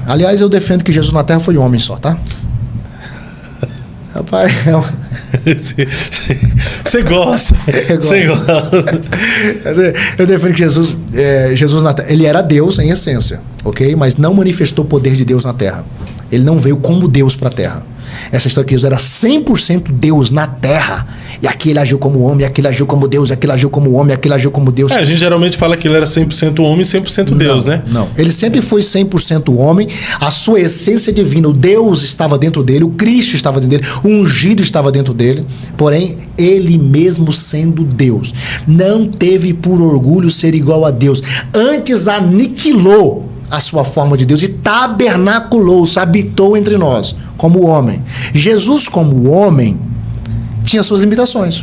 Aliás, eu defendo que Jesus na Terra foi homem só, tá? Rapaz, você gosta. Você gosta. Eu defendo que Jesus na Terra, ele era Deus em essência, ok? Mas não manifestou o poder de Deus na Terra. Ele não veio como Deus para a Terra. Essa história que Jesus era 100% Deus na Terra. E aqui ele agiu como homem, aqui ele agiu como Deus, aqui ele agiu como homem, aqui ele agiu como Deus. A gente geralmente fala que ele era 100% homem e 100% Deus, né? Não, ele sempre foi 100% homem. A sua essência divina, o Deus estava dentro dele, o Cristo estava dentro dele, o ungido estava dentro dele. Porém, ele mesmo sendo Deus, não teve por orgulho ser igual a Deus. Antes aniquilou a sua forma de Deus e tabernaculou-se, habitou entre nós como homem. Jesus, como homem, tinha suas limitações.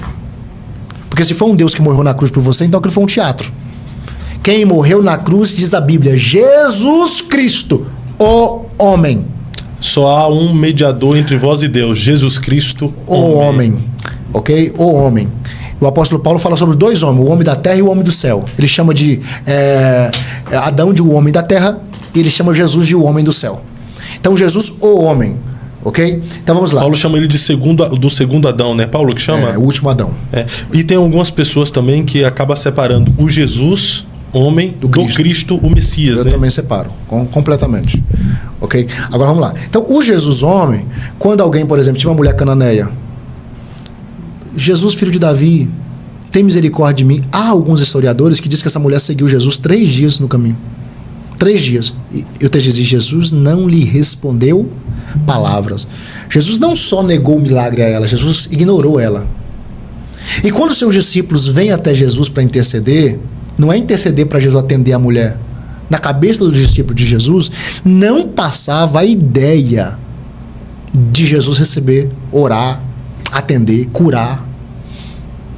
Porque se foi um Deus que morreu na cruz por você, então aquilo foi um teatro. Quem morreu na cruz, diz a Bíblia, Jesus Cristo, o homem. Só há um mediador entre vós e Deus, Jesus Cristo, o homem. Ok? O homem. O apóstolo Paulo fala sobre dois homens, o homem da terra e o homem do céu. Ele chama de Adão de o homem da terra e ele chama Jesus de o homem do céu. Então Jesus, o homem. Ok? Então vamos lá. Paulo chama ele de do segundo Adão, né? Paulo que chama? O último Adão. E tem algumas pessoas também que acabam separando o Jesus, homem, do Cristo, o Messias, Eu né? também separo, completamente. Ok? Agora vamos lá. Então o Jesus, homem, quando alguém, por exemplo, tinha uma mulher cananeia, Jesus, filho de Davi, tem misericórdia de mim. Há alguns historiadores que dizem que essa mulher seguiu Jesus 3 dias no caminho. 3 dias. E eu te dizia, Jesus não lhe respondeu palavras. Jesus não só negou o milagre a ela, Jesus ignorou ela. E quando os seus discípulos vêm até Jesus para interceder, não é interceder para Jesus atender a mulher. Na cabeça dos discípulos de Jesus, não passava a ideia de Jesus receber, orar, atender, curar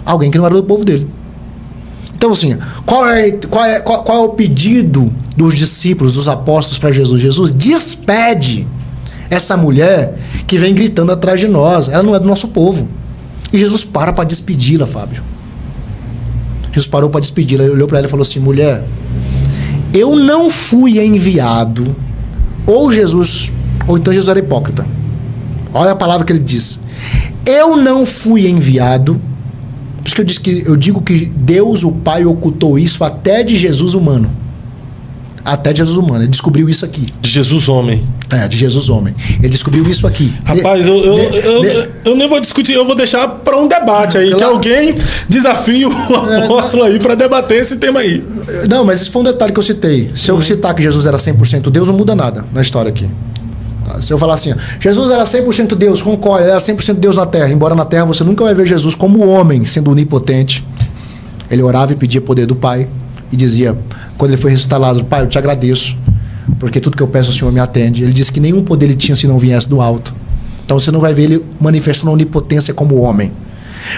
alguém que não era do povo dele. Então assim, qual é o pedido dos discípulos, dos apóstolos para Jesus? Jesus despede essa mulher que vem gritando atrás de nós. Ela não é do nosso povo. E Jesus para despedi-la, Fábio. Jesus parou para despedi-la. Ele olhou para ela e falou assim: mulher, eu não fui enviado. Ou então Jesus era hipócrita. Olha a palavra que ele diz. Eu não fui enviado. Por isso que eu digo que Deus, o Pai, ocultou isso até de Jesus humano. Até de Jesus humano. Ele descobriu isso aqui. De Jesus homem. De Jesus homem. Ele descobriu isso aqui. Rapaz, eu nem vou discutir, eu vou deixar para um debate aí, que alguém desafie o apóstolo aí para debater esse tema aí. Não, mas esse foi um detalhe que eu citei. Se eu citar que Jesus era 100% Deus, não muda nada na história aqui. Se eu falar assim, Jesus era 100% Deus, concordo, ele era 100% Deus na Terra. Embora na Terra você nunca vai ver Jesus como homem, sendo onipotente. Ele orava e pedia poder do Pai. E dizia, quando ele foi ressuscitar Lázaro, Pai, eu te agradeço, porque tudo que eu peço ao Senhor me atende. Ele disse que nenhum poder ele tinha se não viesse do alto. Então você não vai ver ele manifestando onipotência como homem.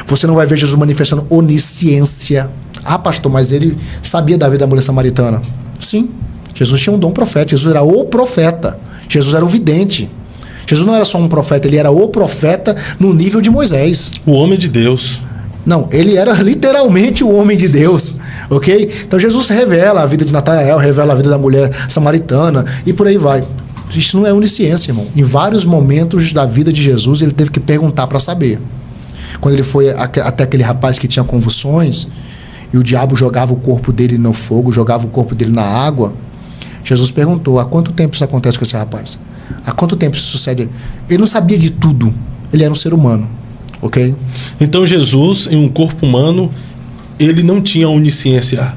Você não vai ver Jesus manifestando onisciência. Ah, pastor, mas ele sabia da vida da mulher samaritana. Sim, Jesus tinha um dom profético. Jesus era o profeta. Jesus era o vidente. Jesus não era só um profeta, ele era o profeta no nível de Moisés. O homem de Deus. Não, ele era literalmente o homem de Deus, ok? Então Jesus revela a vida de Natanael, revela a vida da mulher samaritana e por aí vai. Isso não é onisciência, irmão. Em vários momentos da vida de Jesus, ele teve que perguntar para saber. Quando ele foi até aquele rapaz que tinha convulsões e o diabo jogava o corpo dele no fogo, jogava o corpo dele na água, Jesus perguntou, há quanto tempo isso acontece com esse rapaz? Há quanto tempo isso sucede? Ele não sabia de tudo, ele era um ser humano. Ok? Então Jesus, em um corpo humano, ele não tinha onisciência.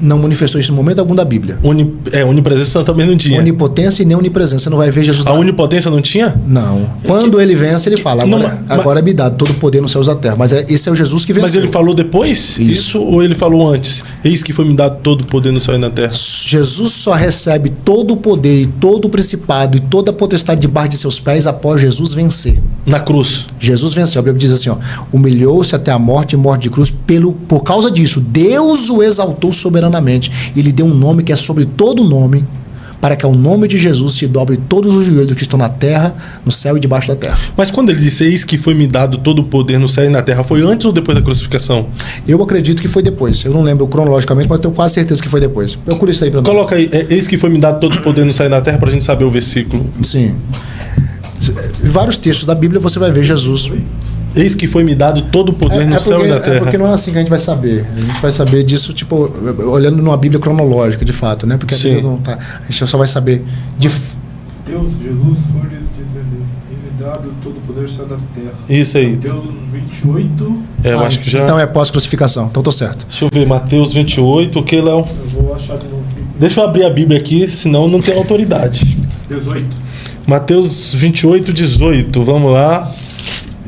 Não manifestou isso em momento algum da Bíblia. Onipresença também não tinha. Onipotência e nem onipresença. Você não vai ver Jesus... A onipotência não tinha? Não. Quando ele vence, ele fala, agora me dá todo o poder nos céus da terra. Mas esse é o Jesus que venceu. Mas ele falou depois? Isso ou ele falou antes? Eis que foi me dado todo o poder no céu e na terra. Jesus só recebe todo o poder e todo o principado e toda a potestade debaixo de seus pés após Jesus vencer. Na cruz. Jesus venceu. A Bíblia diz assim, humilhou-se até a morte e morte de cruz. Por causa disso, Deus o exaltou soberanamente. E lhe deu um nome que é sobre todo nome, para que ao nome de Jesus se dobre todos os joelhos que estão na terra, no céu e debaixo da terra. Mas quando ele disse, eis que foi me dado todo o poder no céu e na terra, foi antes ou depois da crucificação? Eu acredito que foi depois. Eu não lembro cronologicamente, mas eu tenho quase certeza que foi depois. Procura isso aí para nós. Coloca aí, eis que foi me dado todo o poder no céu e na terra, para a gente saber o versículo. Sim. Em vários textos da Bíblia você vai ver Jesus. Eis que foi me dado todo o poder no céu e na terra. É porque não é assim que a gente vai saber. A gente vai saber disso, tipo, olhando numa Bíblia cronológica, de fato, né? Porque a Bíblia não tá. A gente só vai saber de. Deus, Jesus foi lhes dizendo, ele dado todo o poder no céu da terra. Isso aí. Mateus 28. Eu acho que já. Então é pós-crucificação. Então tô certo. Deixa eu ver, Mateus 28, o que, Léo? Eu vou achar de novo. Deixa eu abrir a Bíblia aqui, senão não tem autoridade. 18. Mateus 28, 18, vamos lá.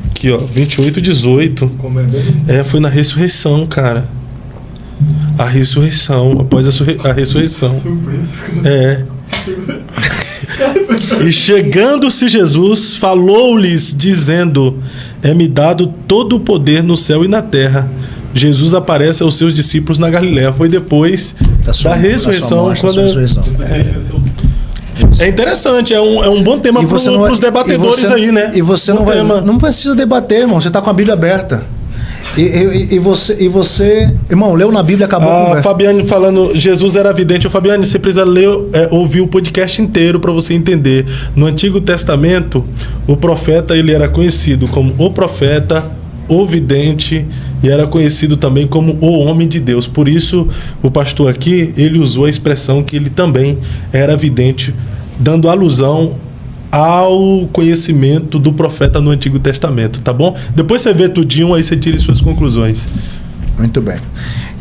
Aqui, ó, 28, 18. Como é bem? Foi na ressurreição, cara. A ressurreição, após a ressurreição. Surpresa. E chegando-se Jesus, falou-lhes, dizendo: é-me dado todo o poder no céu e na terra. Jesus aparece aos seus discípulos na Galiléia. Foi depois da ressurreição. É interessante, é um bom tema para os debatedores aí, né? E você não precisa debater, irmão. Você está com a Bíblia aberta. E você, irmão, leu na Bíblia, acabou a conversa. Fabiane falando, Jesus era vidente. Fabiane, você precisa ouvir o podcast inteiro para você entender. No Antigo Testamento, o profeta ele era conhecido como o profeta, o vidente, e era conhecido também como o homem de Deus. Por isso, o pastor aqui, ele usou a expressão que ele também era vidente, dando alusão ao conhecimento do profeta no Antigo Testamento, tá bom? Depois você vê tudinho, aí você tira suas conclusões. Muito bem.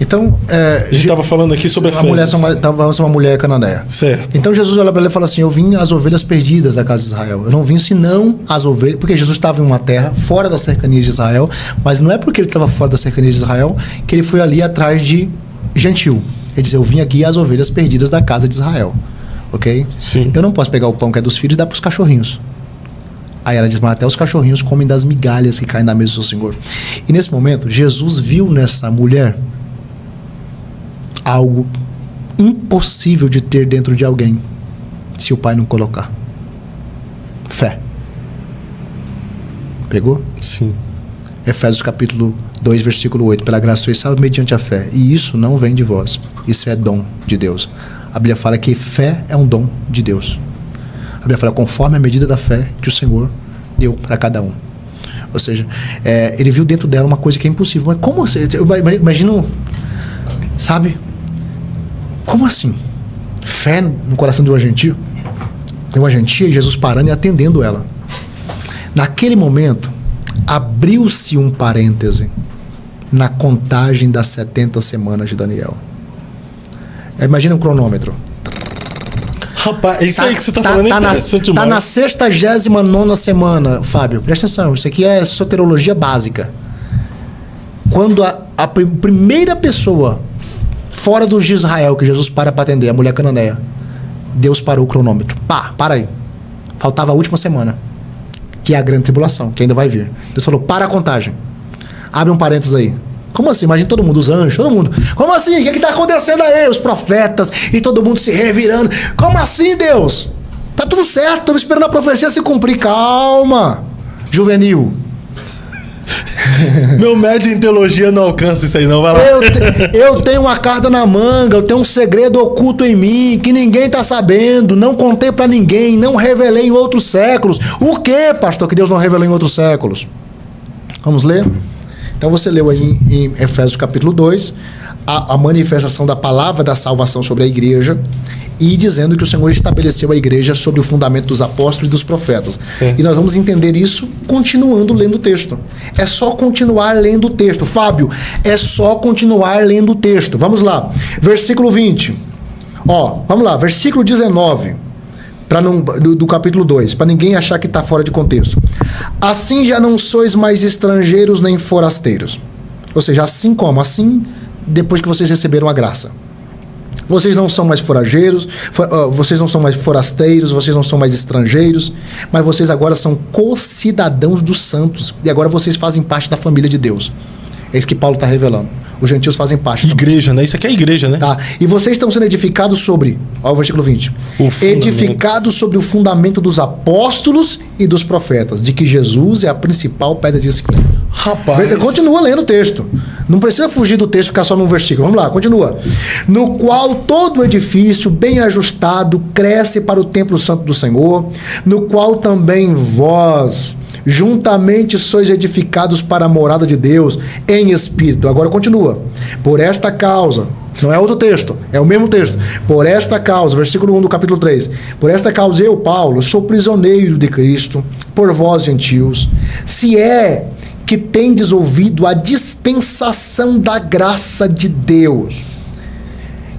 Então, a gente estava falando aqui sobre uma mulher cananeia. Certo. Então Jesus olha para ela e fala assim: eu vim as ovelhas perdidas da casa de Israel. Eu não vim senão as ovelhas, porque Jesus estava em uma terra fora das cercanias de Israel, mas não é porque ele estava fora das cercanias de Israel que ele foi ali atrás de gentil. Ele diz: eu vim aqui as ovelhas perdidas da casa de Israel. Ok? Sim. Eu não posso pegar o pão que é dos filhos e dar para os cachorrinhos. Aí ela diz: mas até os cachorrinhos comem das migalhas que caem na mesa do seu Senhor. E nesse momento, Jesus viu nessa mulher algo impossível de ter dentro de alguém se o Pai não colocar. Fé. Pegou? Sim. Efésios capítulo 2, versículo 8. Pela graça sois salvos mediante a fé. E isso não vem de vós. Isso é dom de Deus. A Bíblia fala que fé é um dom de Deus. A Bíblia fala conforme a medida da fé que o Senhor deu para cada um. Ou seja, ele viu dentro dela uma coisa que é impossível. Mas como assim? Eu imagino, sabe? Como assim? Fé no coração de uma gentia? De uma gentia, e Jesus parando e atendendo ela. Naquele momento, abriu-se um parêntese na contagem das 70 semanas de Daniel. Imagina um cronômetro. Rapaz, isso aí que você tá falando é interessante Tá demais. na 69ª semana, Fábio. Presta atenção, isso aqui é soterologia básica. Quando a primeira pessoa fora dos de Israel que Jesus para atender, a mulher cananeia, Deus parou o cronômetro. Para aí. Faltava a última semana, que é a grande tribulação, que ainda vai vir. Deus falou: para a contagem. Abre um parênteses aí. Como assim? Imagina todo mundo, os anjos, todo mundo. Como assim? O que está acontecendo aí? Os profetas e todo mundo se revirando. Como assim, Deus? Tá tudo certo, estamos esperando a profecia se cumprir. Calma, juvenil. Meu médio em teologia não alcança isso aí não, vai lá. Eu tenho uma carta na manga, eu tenho um segredo oculto em mim, que ninguém tá sabendo, não contei para ninguém, não revelei em outros séculos. O que, pastor, que Deus não revelou em outros séculos? Vamos ler? Então você leu aí em Efésios capítulo 2 a manifestação da palavra da salvação sobre a igreja, e dizendo que o Senhor estabeleceu a igreja sobre o fundamento dos apóstolos e dos profetas. Sim. E nós vamos entender isso continuando lendo o texto. É só continuar lendo o texto. Fábio, é só continuar lendo o texto. Vamos lá. Versículo 20. Vamos lá. Versículo 19. Do capítulo 2, para ninguém achar que está fora de contexto. Assim já não sois mais estrangeiros nem forasteiros. Ou seja, assim como? Assim, depois que vocês receberam a graça. Vocês não são mais forageiros, vocês não são mais forasteiros, vocês não são mais estrangeiros, mas vocês agora são co-cidadãos dos santos. E agora vocês fazem parte da família de Deus. É isso que Paulo está revelando. Os gentios fazem parte também. Igreja, né? Isso aqui é igreja, né? Tá? E vocês estão sendo edificados sobre, ó, o versículo 20. O fundamento. Edificados sobre o fundamento dos apóstolos e dos profetas, de que Jesus é a principal pedra de esquina. Rapaz. Continua lendo o texto. Não precisa fugir do texto e ficar só num versículo. Vamos lá, continua. No qual todo o edifício, bem ajustado, cresce para o templo santo do Senhor, no qual também vós juntamente sois edificados para a morada de Deus em espírito. Agora continua. Por esta causa, não é outro texto, é o mesmo texto. Por esta causa, versículo 1 do capítulo 3. Por esta causa eu, Paulo, sou prisioneiro de Cristo, por vós, gentios, se é que tendes ouvido a dispensação da graça de Deus,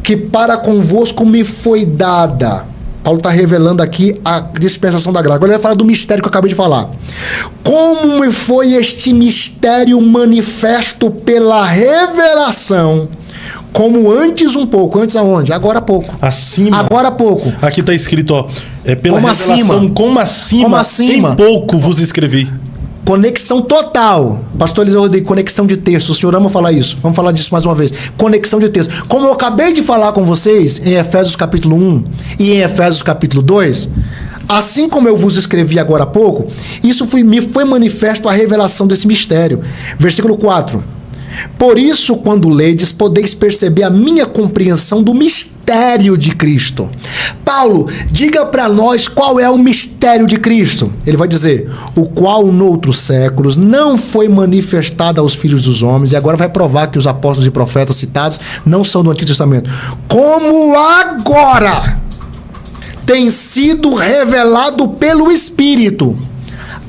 que para convosco me foi dada. Paulo está revelando aqui a dispensação da graça. Agora ele vai falar do mistério que eu acabei de falar. Como me foi este mistério manifesto pela revelação, como antes um pouco. Antes aonde? Agora há pouco. Acima. Agora há pouco. Aqui está escrito, ó. É pela Como revelação, acima. como acima, em pouco vos escrevi. Conexão total. Pastor Eliseu Rodrigues, conexão de texto. O senhor ama falar isso. Vamos falar disso mais uma vez. Conexão de texto. Como eu acabei de falar com vocês em Efésios capítulo 1 e em Efésios capítulo 2, assim como eu vos escrevi agora há pouco, isso me foi manifesto a revelação desse mistério. Versículo 4. Por isso, quando ledes, podeis perceber a minha compreensão do mistério de Cristo. Paulo, diga para nós qual é o mistério de Cristo. Ele vai dizer, o qual noutros séculos não foi manifestado aos filhos dos homens, e agora vai provar que os apóstolos e profetas citados não são do Antigo Testamento. Como agora tem sido revelado pelo Espírito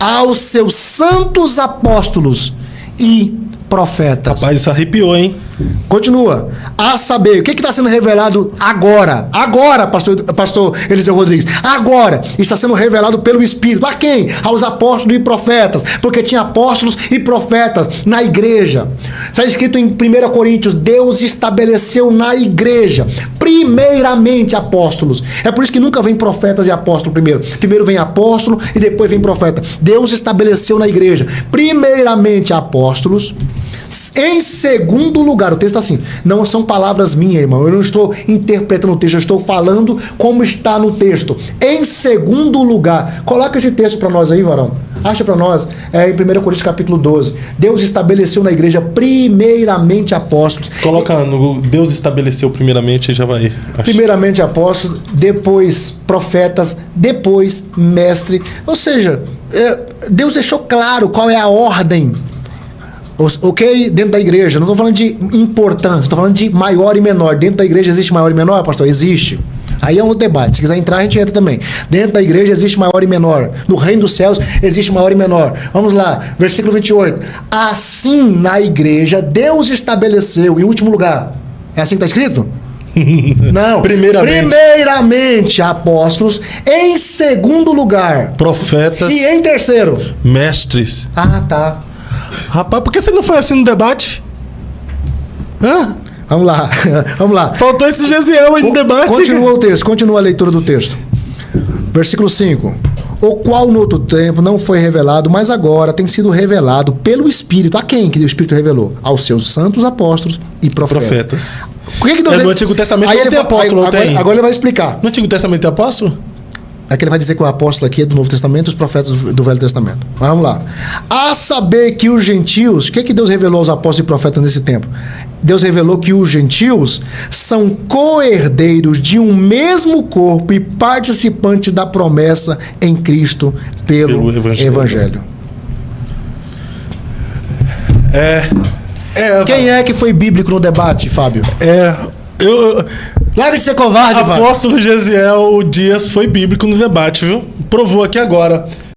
aos seus santos apóstolos e profetas. Rapaz, isso arrepiou, hein? Continua. A saber, o que está sendo revelado agora? Agora, pastor Eliseu Rodrigues. Agora está sendo revelado pelo Espírito. A quem? Aos apóstolos e profetas. Porque tinha apóstolos e profetas na igreja. Está escrito em 1 Coríntios, Deus estabeleceu na igreja, primeiramente apóstolos. É por isso que nunca vem profetas e apóstolos primeiro. Primeiro vem apóstolo e depois vem profeta. Deus estabeleceu na igreja, primeiramente apóstolos. Em segundo lugar, o texto está assim, não são palavras minhas, irmão, eu não estou interpretando o texto, eu estou falando como está no texto. Em segundo lugar, coloca esse texto para nós aí, varão. Acha para nós, em 1 Coríntios capítulo 12. Deus estabeleceu na igreja primeiramente apóstolos. Coloca no Deus estabeleceu primeiramente e já vai. Primeiramente apóstolos, depois profetas, depois mestre. Ou seja, Deus deixou claro qual é a ordem. Ok? Dentro da igreja. Não estou falando de importância, estou falando de maior e menor. Dentro da igreja existe maior e menor, pastor? Existe. Aí é um outro debate. Se quiser entrar, a gente entra também. Dentro da igreja existe maior e menor. No reino dos céus existe maior e menor. Vamos lá, versículo 28. Assim, na igreja, Deus estabeleceu, em último lugar. É assim que está escrito? Não. Primeiramente, apóstolos. Em segundo lugar, profetas. E em terceiro, mestres. Ah, tá. Rapaz, por que você não foi assim no debate? Hã? Vamos lá, vamos lá. Faltou esse Gesiel aí no debate. Continua o texto, continua a leitura do texto. Versículo 5. O qual no outro tempo não foi revelado, mas agora tem sido revelado pelo Espírito. A quem que o Espírito revelou? Aos seus santos apóstolos e profetas. Por que Deus no Antigo Testamento não tem apóstolo? Agora ele vai explicar. No Antigo Testamento tem apóstolo? É que ele vai dizer que o apóstolo aqui é do Novo Testamento e os profetas do Velho Testamento. Mas vamos lá. A saber que os gentios... O que Deus revelou aos apóstolos e profetas nesse tempo? Deus revelou que os gentios são co-herdeiros de um mesmo corpo e participantes da promessa em Cristo pelo Evangelho. Quem é que foi bíblico no debate, Fábio? Larga de ser covarde, Apóstolo Gesiel Dias foi bíblico no debate, viu? Provou aqui agora.